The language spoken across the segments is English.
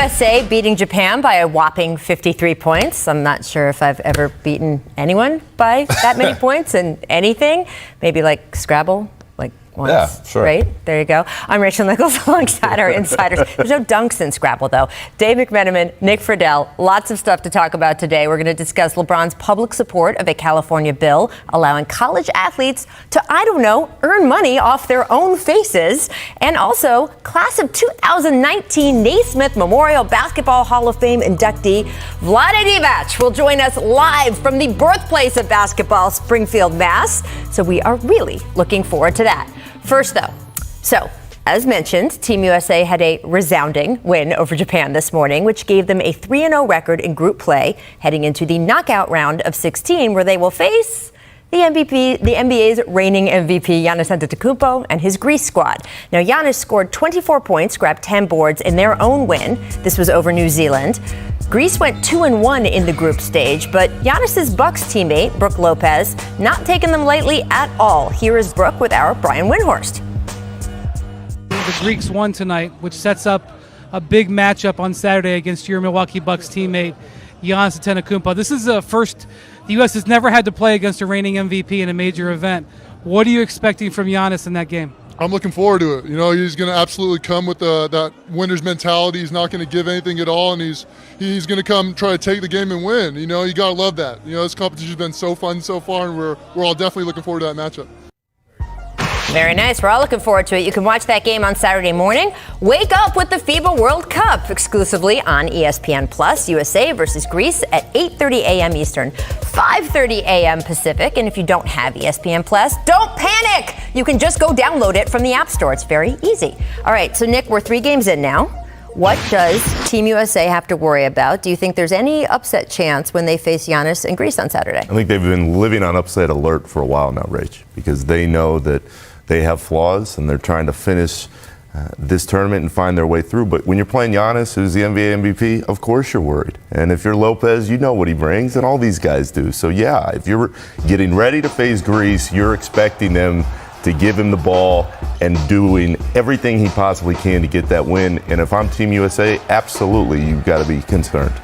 USA beating Japan by a whopping 53 points. I'm not sure if I've ever beaten anyone by that many points in anything. Maybe like Scrabble, like once. Yeah, sure. Right? There you go. I'm Rachel Nichols alongside our insiders. There's no dunks in Scrabble, though. Dave McMenamin, Nick Friedel, lots of stuff to talk about today. We're going to discuss LeBron's public support of a California bill allowing college athletes to, earn money off their own faces. And also, class of 2019 Naismith Memorial Basketball Hall of Fame inductee Vlade Divac will join us live from the birthplace of basketball, Springfield, Mass. So we are really looking forward to that. First, though, as mentioned, Team USA had a resounding win over Japan this morning, which gave them a 3-0 record in group play heading into the knockout round of 16, where they will face the NBA's reigning MVP, Giannis Antetokounmpo, and his Greece squad. Now, Giannis scored 24 points, grabbed 10 boards in their own win. This was over New Zealand. Greece went 2-1 in the group stage, but Giannis's Bucks teammate, Brooke Lopez, not taking them lightly at all. Here is Brooke with our Brian Windhorst. The Greeks won tonight, which sets up a big matchup on Saturday against your Milwaukee Bucks teammate, Giannis Antetokounmpo. This is the first the U.S. has never had to play against a reigning MVP in a major event. What are you expecting from Giannis in that game? I'm looking forward to it. He's going to absolutely come with that winner's mentality. He's not going to give anything at all, and he's going to come try to take the game and win. You got to love that. This competition's been so fun so far, and we're all definitely looking forward to that matchup. Very nice. We're all looking forward to it. You can watch that game on Saturday morning. Wake up with the FIBA World Cup exclusively on ESPN+. USA versus Greece at 8:30 a.m. Eastern, 5:30 a.m. Pacific. And if you don't have ESPN+, don't panic. You can just go download it from the App Store. It's very easy. All right, so Nick, we're 3 games in now. What does Team USA have to worry about? Do you think there's any upset chance when they face Giannis and Greece on Saturday? I think they've been living on upset alert for a while now, Rach, because they know that they have flaws and they're trying to finish this tournament and find their way through. But when you're playing Giannis, who's the NBA MVP, of course you're worried. And if you're Lopez, you know what he brings, and all these guys do. So yeah, if you're getting ready to face Greece, you're expecting them to give him the ball and doing everything he possibly can to get that win. And if I'm Team USA, absolutely, you've got to be concerned.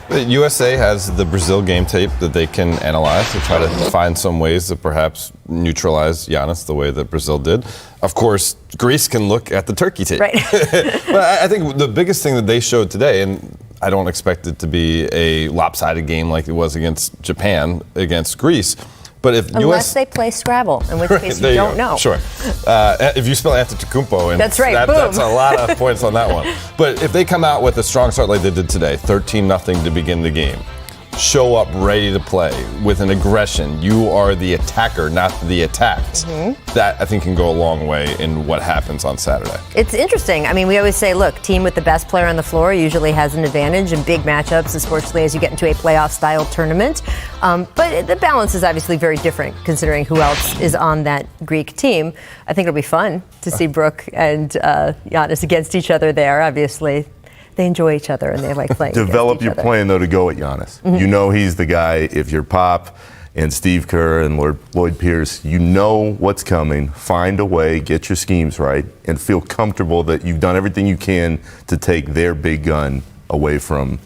The USA has the Brazil game tape that they can analyze to try to find some ways to perhaps neutralize Giannis the way that Brazil did. Of course, Greece can look at the Turkey tape. Right. But I think the biggest thing that they showed today, and I don't expect it to be a lopsided game like it was against Japan, against Greece, but if Unless they play Scrabble, in which case you don't know. Sure. If you spell Antetokounmpo, and that's right. That's a lot of points on that one. But if they come out with a strong start like they did today, 13-0 to begin the game, show up ready to play with an aggression, you are the attacker, not the attacked. That, I think, can go a long way in what happens on Saturday. It's interesting. I mean, we always say, look, team with the best player on the floor usually has an advantage in big matchups, especially as you get into a playoff-style tournament. But the balance is obviously very different considering who else is on that Greek team. I think it'll be fun to see Brooke and Giannis against each other there, obviously. They enjoy each other and they like playing. Develop your plan, though, to go at Giannis. You know he's the guy. If you're Pop and Steve Kerr and Lloyd Pierce, you know what's coming. Find a way, get your schemes right, and feel comfortable that you've done everything you can to take their big gun away from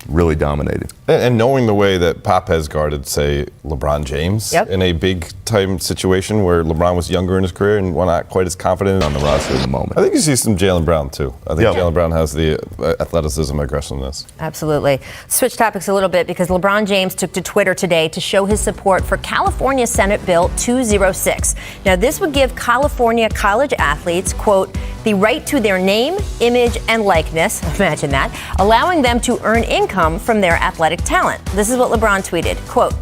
really dominating. And knowing the way that Pop has guarded, say, LeBron James in a big-time situation where LeBron was younger in his career and not quite as confident on the roster at the moment. I think you see some Jaylen Brown, too. I think Jaylen Brown has the athleticism, aggressiveness. Absolutely. Switch topics a little bit because LeBron James took to Twitter today to show his support for California Senate Bill 206. Now, this would give California college athletes, quote, the right to their name, image, and likeness, imagine that, allowing them to earn income from their athletic talent. This is what LeBron tweeted, quote,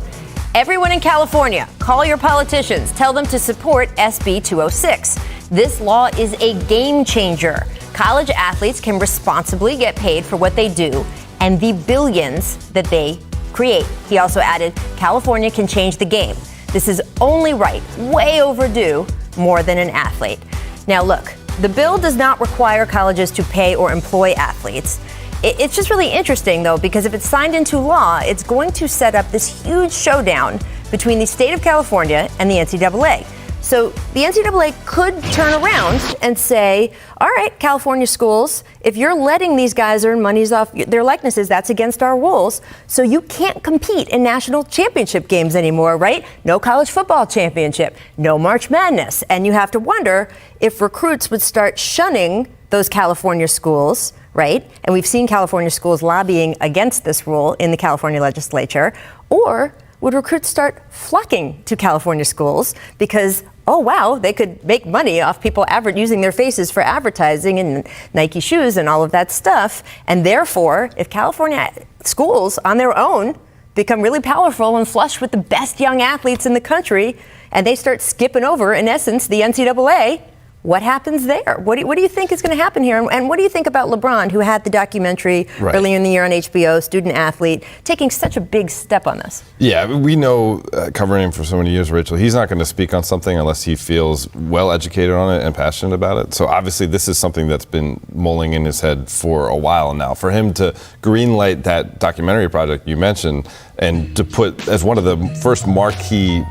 everyone in California, call your politicians, tell them to support SB 206. This law is a game changer. College athletes can responsibly get paid for what they do and the billions that they create. He also added, California can change the game. This is only right, way overdue, more than an athlete. Now look, the bill does not require colleges to pay or employ athletes. It's just really interesting, though, because if it's signed into law, it's going to set up this huge showdown between the state of California and the NCAA. So the NCAA could turn around and say, all right, California schools, if you're letting these guys earn monies off their likenesses, that's against our rules. So you can't compete in national championship games anymore, right? No college football championship, no March Madness. And you have to wonder if recruits would start shunning those California schools, right? And we've seen California schools lobbying against this rule in the California legislature. Or would recruits start flocking to California schools because, oh, wow, they could make money off people using their faces for advertising and Nike shoes and all of that stuff. And therefore, if California schools on their own become really powerful and flush with the best young athletes in the country, and they start skipping over, in essence, the NCAA, what happens there? What do you think is going to happen here? And what do you think about LeBron, who had the documentary earlier in the year on HBO, Student Athlete, taking such a big step on this? Yeah, we know, covering him for so many years, Rachel, he's not going to speak on something unless he feels well educated on it and passionate about it. So obviously this is something that's been mulling in his head for a while now. For him to greenlight that documentary project you mentioned and to put as one of the first marquee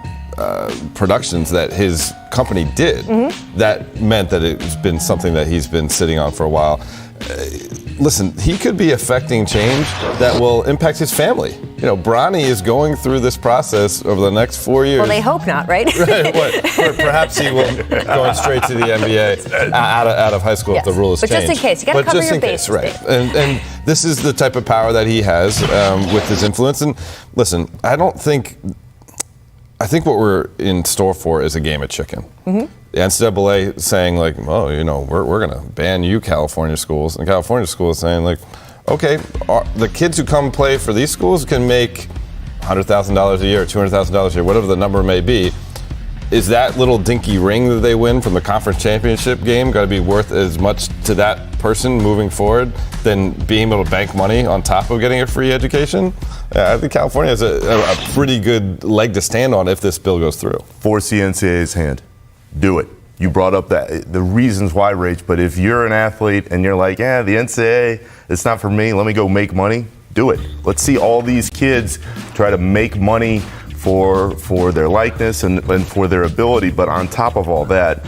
productions that his company did, that meant that it's been something that he's been sitting on for a while. Listen, he could be affecting change that will impact his family. You know, Bronny is going through this process over the next 4 years. Well, they hope not, right? Right. Perhaps he will go straight to the NBA out of high school if the rules change. But just in case, you got to cover your bases. Right. And this is the type of power that he has with his influence. And listen, I think what we're in store for is a game of chicken. The NCAA saying like, oh, you know, we're going to ban you California schools. And California schools saying like, okay, the kids who come play for these schools can make $100,000 a year, $200,000 a year, whatever the number may be. Is that little dinky ring that they win from the conference championship game got to be worth as much to that person moving forward than being able to bank money on top of getting a free education? I think California has a pretty good leg to stand on if this bill goes through. Force the NCAA's hand. Do it. You brought up the reasons why, Rach, but if you're an athlete and you're like, yeah, the NCAA, it's not for me, let me go make money, do it. Let's see all these kids try to make money for their likeness and for their ability. But on top of all that,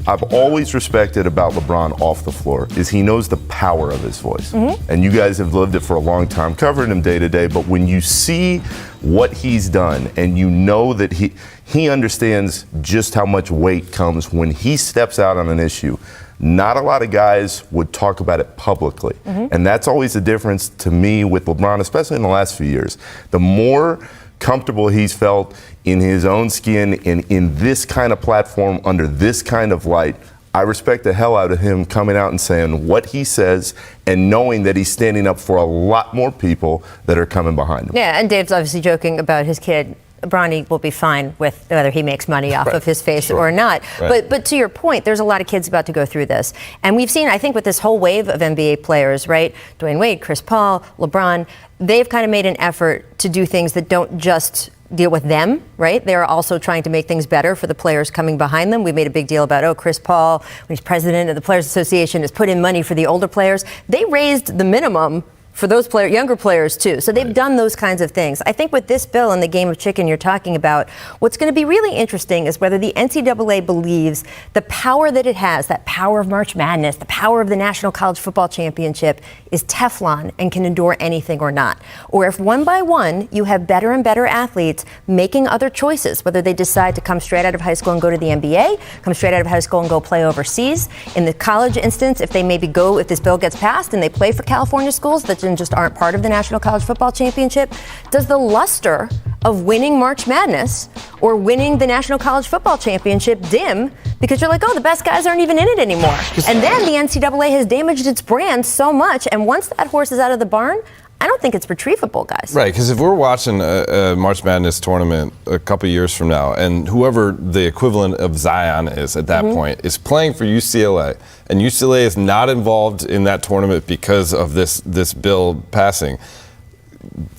I've always respected about LeBron off the floor is he knows the power of his voice. And you guys have lived it for a long time, covering him day to day. But when you see what he's done and you know that he understands just how much weight comes when he steps out on an issue, not a lot of guys would talk about it publicly. And that's always the difference to me with LeBron, especially in the last few years. The more comfortable he's felt in his own skin and in this kind of platform under this kind of light, I respect the hell out of him coming out and saying what he says and knowing that he's standing up for a lot more people that are coming behind him. Yeah, and Dave's obviously joking about his kid. Bronny will be fine with whether he makes money off of his face or not. But to your point, there's a lot of kids about to go through this. And we've seen, I think, with this whole wave of NBA players, right? Dwayne Wade, Chris Paul, LeBron, they've kind of made an effort to do things that don't just deal with them, right? They're also trying to make things better for the players coming behind them. We made a big deal about, Chris Paul, when he's president of the Players Association, has put in money for the older players. They raised the minimum for those younger players too. So they've done those kinds of things. I think with this bill and the game of chicken you're talking about, what's going to be really interesting is whether the NCAA believes the power that it has, that power of March Madness, the power of the National College Football Championship, is Teflon and can endure anything or not. Or if one by one you have better and better athletes making other choices, whether they decide to come straight out of high school and go to the NBA, come straight out of high school and go play overseas. In the college instance, if this bill gets passed and they play for California schools that just aren't part of the National College Football Championship, does the luster of winning March Madness or winning the National College Football Championship dim because you're like, the best guys aren't even in it anymore? And then the NCAA has damaged its brand so much, and once that horse is out of the barn, I don't think it's retrievable, guys. Right, because if we're watching a March Madness tournament a couple years from now, and whoever the equivalent of Zion is at that point is playing for UCLA, and UCLA is not involved in that tournament because of this bill passing,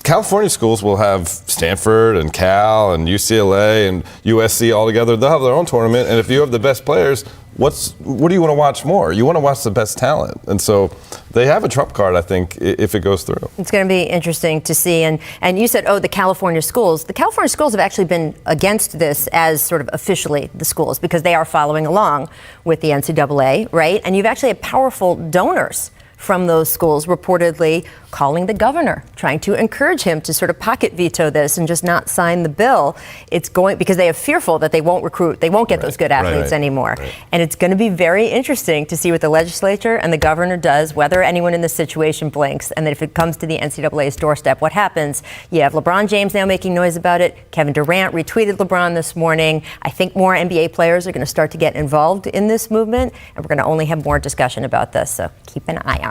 California schools will have Stanford and Cal and UCLA and USC all together. They'll have their own tournament, and if you have the best players, what do you want to watch more? You want to watch the best talent. And so they have a trump card, I think, if it goes through. It's going to be interesting to see. And you said, the California schools. The California schools have actually been against this as sort of officially the schools because they are following along with the NCAA, right? And you've actually had powerful donors from those schools reportedly calling the governor, trying to encourage him to sort of pocket veto this and just not sign the bill. It's going because they are fearful that they won't get those good athletes anymore. Right. And it's going to be very interesting to see what the legislature and the governor does, whether anyone in this situation blinks, and that if it comes to the NCAA's doorstep, what happens? You have LeBron James now making noise about it. Kevin Durant retweeted LeBron this morning. I think more NBA players are going to start to get involved in this movement, and we're going to only have more discussion about this, so keep an eye on it.